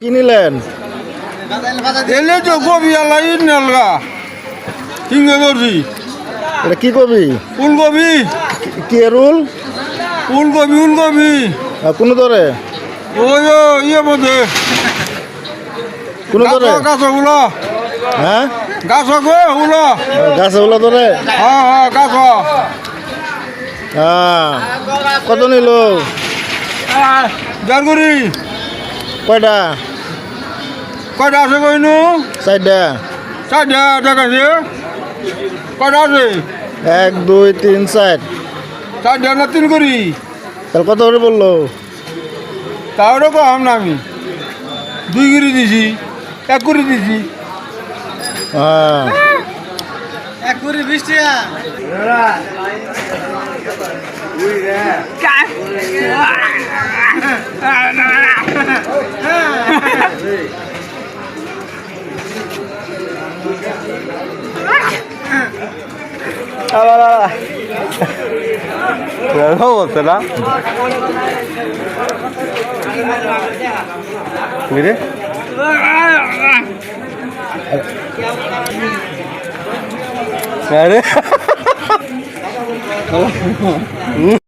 কি নিলেন? এলে তো কবি আলাই নেলগা হিঙ্গে করছি এটা কি কবি? ফুলকপি কি রুল? ফুলকপি কোনো ধরে? ওই ইয়ে মধ্যে কোনো ধরে? গাছগুলো হ্যাঁ, গাছ ওগুলো গাছে ওগুলো ধরে? হ্যাঁ গাছ হ্যাঁ, কত নিল? জারগুড়ি কয়টা? কয়টা আছে কইনু 4টা। চারটা দেখাচ্ছে কয়টা আছে 1 2 3 4। চারটা না তিন করি তাহলে কত করে বললো? তাহলে কম না আমি 2 করে দিছি 1 করে দিছি হ্যাঁ, 1 করে 20 টাকা বলছে না বুঝলে আরে